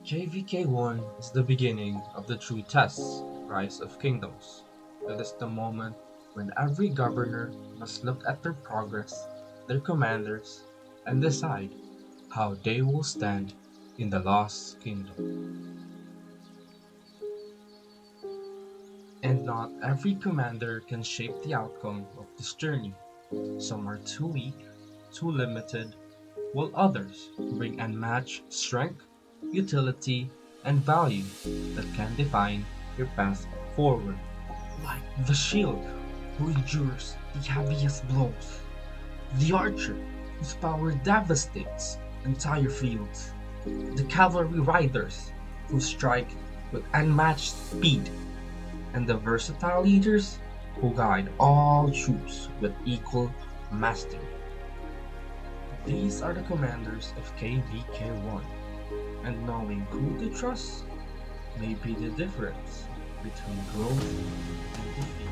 KVK1 is the beginning of the true test, Rise of Kingdoms. It is the moment when every governor must look at their progress, their commanders, and decide how they will stand in the Lost Kingdom. And not every commander can shape the outcome of this journey. Some are too weak, too limited, while others bring unmatched strength, utility, and value that can define your path forward. Like the shield, who endures the heaviest blows, the archer, whose power devastates entire fields, the cavalry riders, who strike with unmatched speed, and the versatile leaders, who guide all troops with equal mastery. These are the commanders of KVK1, and knowing who to trust may be the difference between growth and defeat.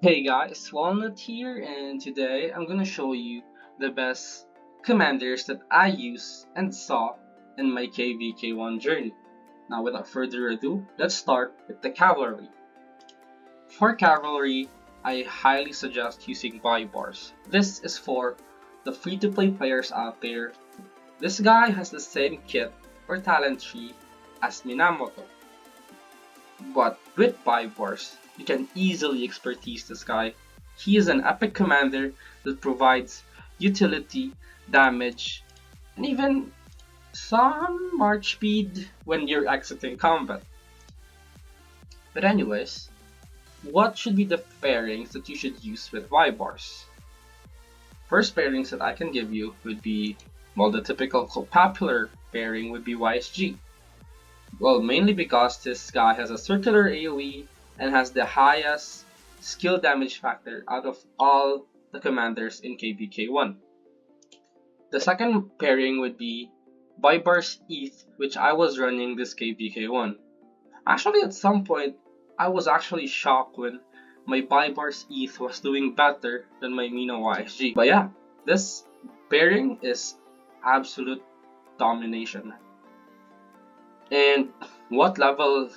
Hey guys, Walnut here, and today I'm gonna show you the best commanders that I use and saw in my KVK1 journey. Now, without further ado, let's start with the Cavalry. For Cavalry, I highly suggest using Bars. This is for the free-to-play players out there. This guy has the same kit or talent tree as Minamoto, but with Bars, you can easily expertise this guy. He is an epic commander that provides utility, damage, and even some march speed when you're exiting combat. But anyways, what should be the pairings that you should use with Y-bars? First pairings that I can give you would be, well, the typical popular pairing would be YSG. Well, mainly because this guy has a circular AoE and has the highest skill damage factor out of all the commanders in KVK1. The second pairing would be Bybar's ETH, which I was running this KVK1. Actually, at some point, I was actually shocked when my Bybar's ETH was doing better than my Mina YSG. But yeah, this pairing is absolute domination. And what level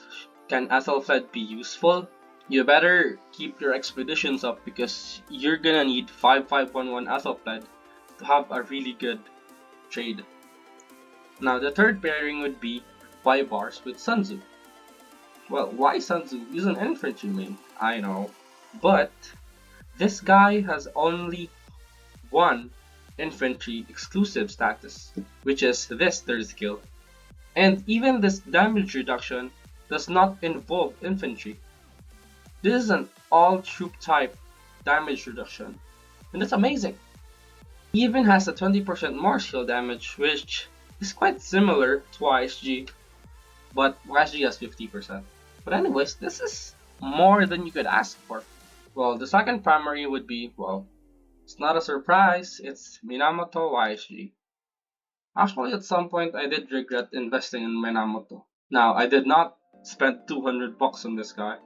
can Ethelfed be useful? You better keep your expeditions up because you're gonna need 5511 Ethelfed to have a really good trade. Now the third pairing would be Bars with Sun Tzu. Well, why Sun Tzu? He's an infantry main, I know. But this guy has only one infantry exclusive status, which is this third skill. And even this damage reduction does not involve infantry. This is an all troop type damage reduction, and that's amazing. He even has a 20% more skill damage, which is quite similar to YSG, but YSG has 50%. But anyways, this is more than you could ask for. Well, the second primary would be, well, it's not a surprise, it's Minamoto YSG. Actually, at some point, I did regret investing in Minamoto. Now, I did not spend 200 bucks on this guy.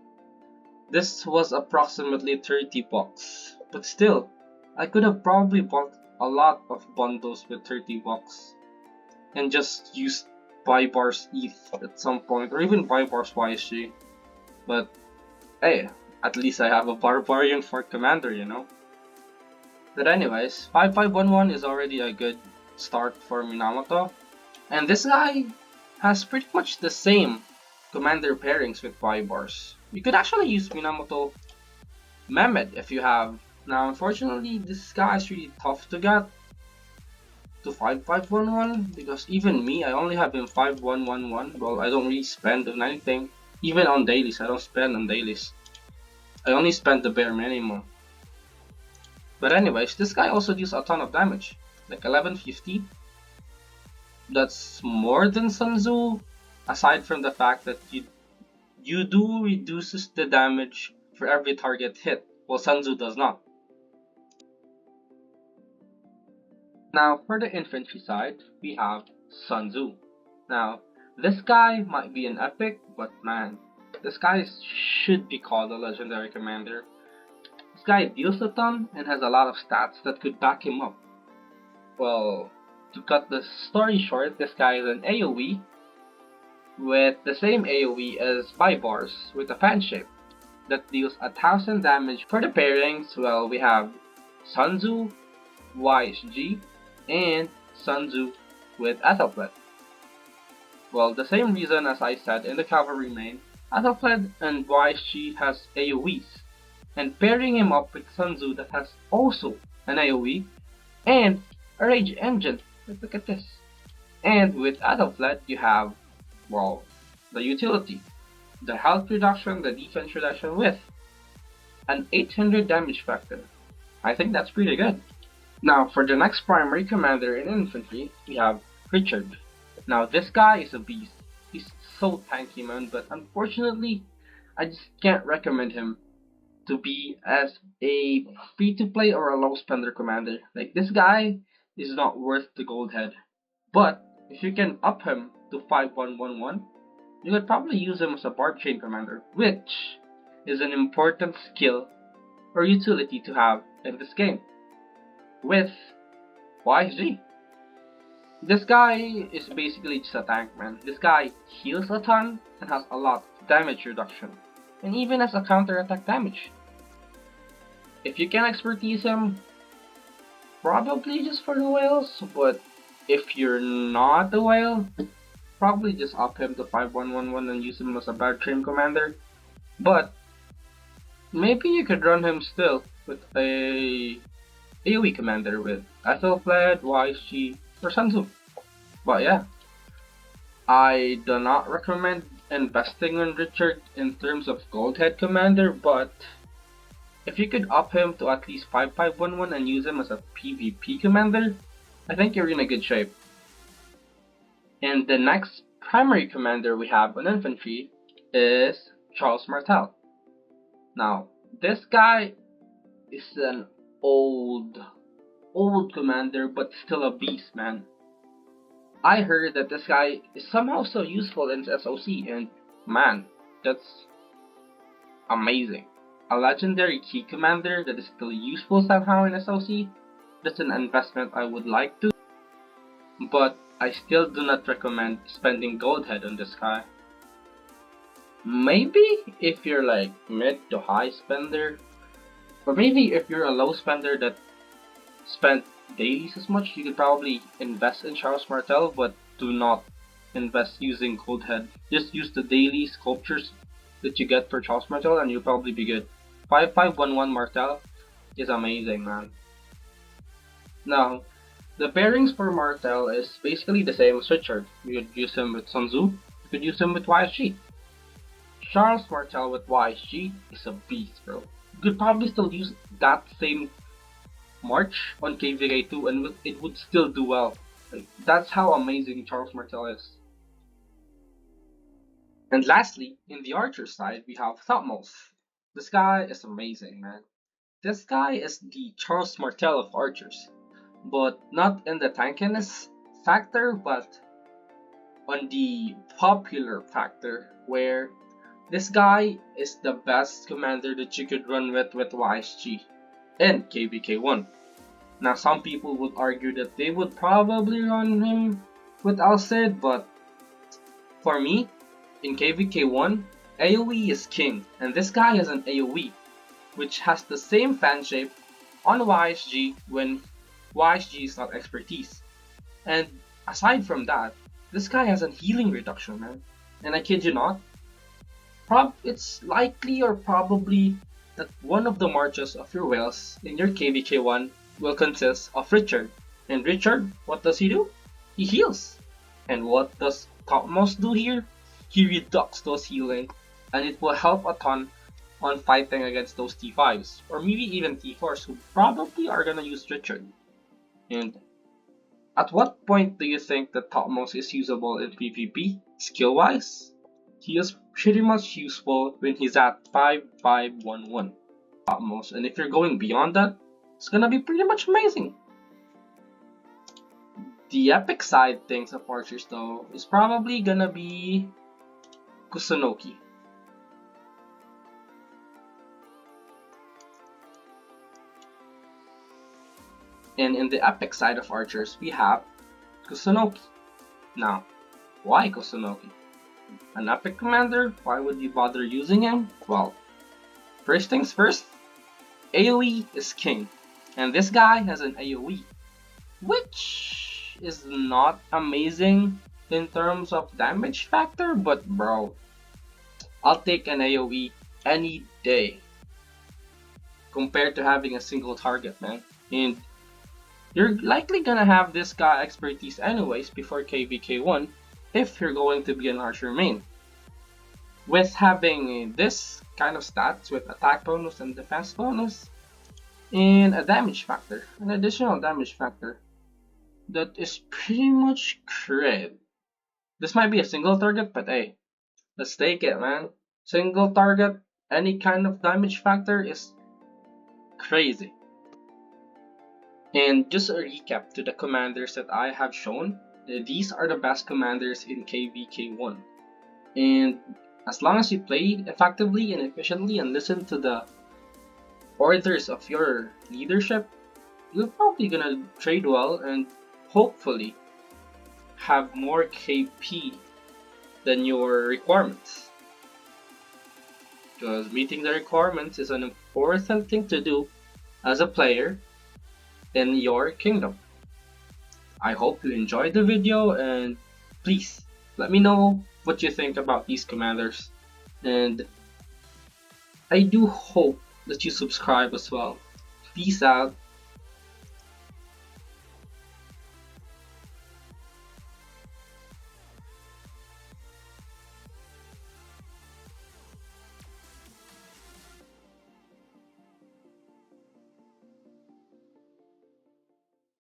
This was approximately 30 bucks. But still, I could have probably bought a lot of bundles with 30 bucks and just used Bars ETH at some point, or even Bars YSG. But hey, at least I have a Barbarian for Commander, you know? But anyways, 5511 is already a good start for Minamoto. And this guy has pretty much the same commander pairings with Bars. You could actually use Minamoto Mehmed if you have. Now, unfortunately, this guy is really tough to get to 5511 because even me, I only have him 5111. Well, I don't really spend on anything. Even on dailies, I don't spend on dailies. I only spend the bare minimum. But anyways, this guy also deals a ton of damage, like 1150. That's more than Sun Tzu, aside from the fact that you do reduces the damage for every target hit, while Sun Tzu does not. Now for the infantry side, we have Sun Tzu. Now, this guy might be an epic, but man, this guy should be called a legendary commander. This guy deals a ton and has a lot of stats that could back him up. Well, to cut the story short, this guy is an AoE with the same AoE as Bybars with a fan shape that deals 1000 damage. For the pairings, well, we have Sunzu, YSG, and Sunzu with Athelflaed. Well, the same reason as I said in the Cavalry main, Athelflaed and YSG has AoEs, and pairing him up with Sunzu that has also an AoE and a Rage Engine. Look at this. And with Athelflaed, you have, well, the utility, the health reduction, the defense reduction with an 800 damage factor. I think that's pretty good. Now, for the next primary commander in infantry, we have Richard. Now, this guy is a beast. He's so tanky, man, but unfortunately, I just can't recommend him to be as a free-to-play or a low-spender commander. Like, this guy is not worth the gold head. But, if you can up him to 5111, you could probably use him as a barb chain commander, which is an important skill or utility to have in this game with YSG. This guy is basically just a tank, man. This guy heals a ton and has a lot of damage reduction, and even has a counter attack damage. If you can expertise him, probably just for the whales, but if you're not a whale, probably just up him to 5111 and use him as a bad trim commander. But maybe you could run him still with a AoE commander with Ethelflaed, YSG, or Sunzu. But yeah, I do not recommend investing in Richard in terms of gold head commander, but if you could up him to at least 5511 and use him as a PvP commander, I think you're in a good shape. And the next primary commander we have on infantry is Charles Martel. Now, this guy is an old commander, but still a beast, man. I heard that this guy is somehow so useful in SOC, and man, that's amazing. A legendary key commander that is still useful somehow in SOC, that's an investment I would like to, but I still do not recommend spending gold head on this guy. Maybe if you're like mid to high spender, or maybe if you're a low spender that spent dailies as much, you could probably invest in Charles Martel, but do not invest using gold head. Just use the daily sculptures that you get for Charles Martel and you'll probably be good. 5511 Martel is amazing, man. Now, the pairings for Martel is basically the same as Richard. You could use him with Sun Tzu, you could use him with YSG. Charles Martel with YSG is a beast, bro. You could probably still use that same March on KVK2 and it would still do well. Like, that's how amazing Charles Martel is. And lastly, in the archer side, we have Thutmose. This guy is amazing, man. This guy is the Charles Martel of archers, but not in the tankiness factor, but on the popular factor, where this guy is the best commander that you could run with YSG and KVK1. Now, some people would argue that they would probably run him with Alcid, but for me, in KVK1, AoE is king, and this guy has an AoE, which has the same fan shape on YSG when YSG is not expertise. And aside from that, this guy has a healing reduction, man. And I kid you not, it's likely or probably that one of the marches of your whales in your KVK1 will consist of Richard. And Richard, what does he do? He heals. And what does Topmost do here? He reducts those healing, and it will help a ton on fighting against those T5s, or maybe even T4s who probably are gonna use Richard. And at what point do you think that Topmost is usable in PvP, skill-wise? He is pretty much useful when he's at 5511 Topmost, and if you're going beyond that, it's gonna be pretty much amazing. The epic side things of archers though is probably gonna be Kusunoki. And in the epic side of archers, we have Kusunoki. Now, why Kusunoki? An epic commander? Why would you bother using him? Well, first things first, AoE is king. And this guy has an AoE, which is not amazing in terms of damage factor, but bro, I'll take an AoE any day compared to having a single target, man. And you're likely gonna have this guy expertise anyways before KVK1 if you're going to be an archer main. With having this kind of stats with attack bonus and defense bonus, and a damage factor, an additional damage factor, that is pretty much cred. This might be a single target, but hey, let's take it, man. Single target, any kind of damage factor is crazy. And just a recap to the commanders that I have shown, these are the best commanders in KVK1. And as long as you play effectively and efficiently and listen to the orders of your leadership, you're probably gonna trade well and hopefully have more KP than your requirements. Because meeting the requirements is an important thing to do as a player in your kingdom. I hope you enjoyed the video, and please let me know what you think about these commanders. And I do hope that you subscribe as well. Peace out.